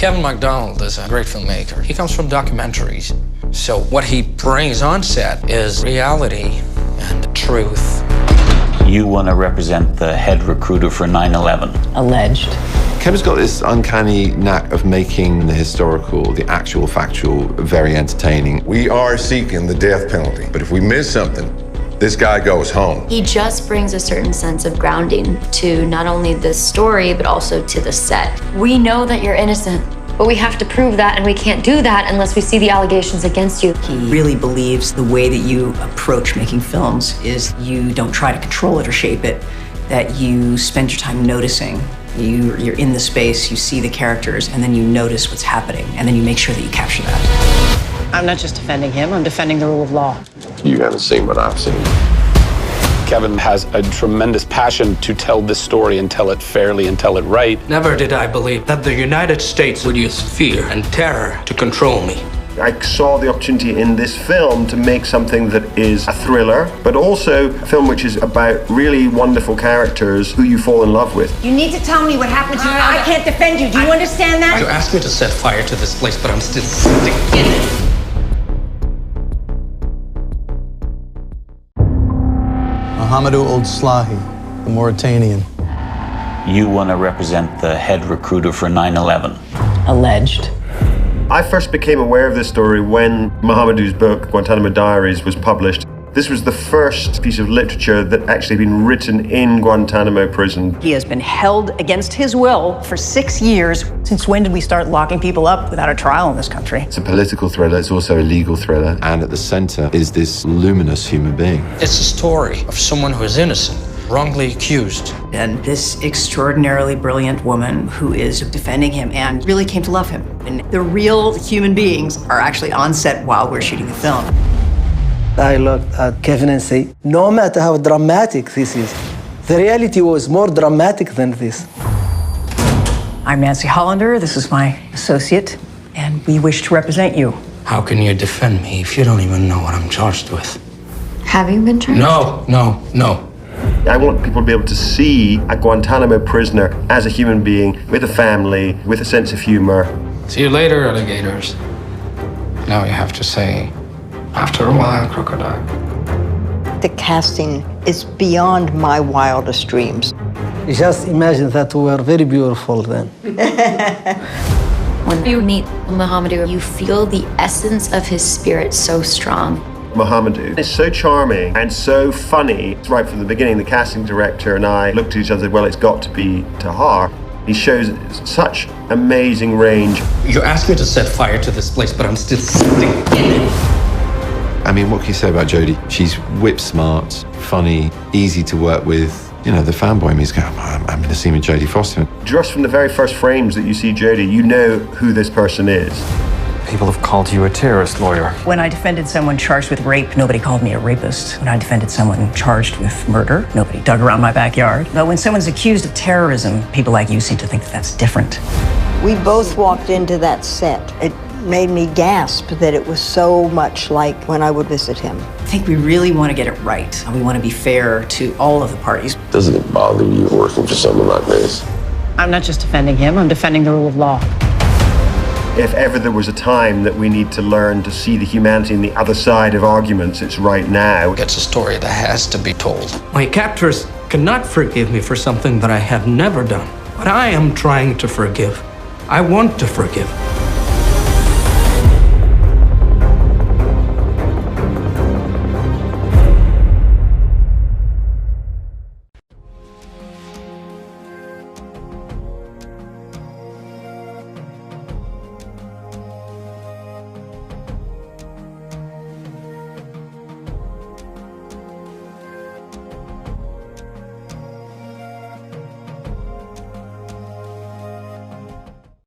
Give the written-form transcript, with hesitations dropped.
Kevin MacDonald is a great filmmaker. He comes from documentaries. So what he brings on set is reality and truth. You want to represent the head recruiter for 9/11. Alleged. Kevin's got this uncanny knack of making the historical, the actual factual, very entertaining. We are seeking the death penalty, but if we miss something, this guy goes home. He just brings a certain sense of grounding to not only the story, but also to the set. We know that you're innocent, but we have to prove that, and we can't do that unless we see the allegations against you. He really believes the way that you approach making films is you don't try to control it or shape it, that you spend your time noticing. You're in the space, you see the characters, and then you notice what's happening, and then you make sure that you capture that. I'm not just defending him, I'm defending the rule of law. You haven't seen what I've seen. Kevin has a tremendous passion to tell this story and tell it fairly and tell it right. Never did I believe that the United States would use fear and terror to control me. I saw the opportunity in this film to make something that is a thriller, but also a film which is about really wonderful characters who you fall in love with. You need to tell me what happened to you. I can't defend you. Do you understand that? You asked me to set fire to this place, but I'm still sitting in it. Mohamedou Ould Slahi, the Mauritanian. You want to represent the head recruiter for 9/11. Alleged. I first became aware of this story when Mohamedou's book, Guantanamo Diaries, was published. This was the first piece of literature that actually had been written in Guantanamo prison. He has been held against his will for 6 years. Since when did we start locking people up without a trial in this country? It's a political thriller, it's also a legal thriller, and at the center is this luminous human being. It's a story of someone who is innocent, wrongly accused. And this extraordinarily brilliant woman who is defending him and really came to love him. And the real human beings are actually on set while we're shooting the film. I looked at Kevin and say, no matter how dramatic this is, the reality was more dramatic than this. I'm Nancy Hollander. This is my associate, and we wish to represent you. How can you defend me if you don't even know what I'm charged with? Have you been charged? No. I want people to be able to see a Guantanamo prisoner as a human being, with a family, with a sense of humor. See you later, alligators. Now you have to say, after a while, crocodile. The casting is beyond my wildest dreams. Just imagine that we were very beautiful then. When you meet Mohamedou, you feel the essence of his spirit so strong. Mohamedou is so charming and so funny. Right from the beginning, the casting director and I looked at each other and said, well, it's got to be Tahar. He shows such amazing range. You asked me to set fire to this place, but I'm still sitting in it. I mean, what can you say about Jodie? She's whip smart, funny, easy to work with. You know, the fanboy in me is going, I'm going to see me Jodie Foster. Just from the very first frames that you see Jodie, you know who this person is. People have called you a terrorist lawyer. When I defended someone charged with rape, nobody called me a rapist. When I defended someone charged with murder, nobody dug around my backyard. But when someone's accused of terrorism, people like you seem to think that that's different. We both walked into that set. It made me gasp that it was so much like when I would visit him. I think we really want to get it right. We want to be fair to all of the parties. Doesn't it bother you working for someone like this? I'm not just defending him, I'm defending the rule of law. If ever there was a time that we need to learn to see the humanity on the other side of arguments, it's right now. It's a story that has to be told. My captors cannot forgive me for something that I have never done. But I am trying to forgive. I want to forgive.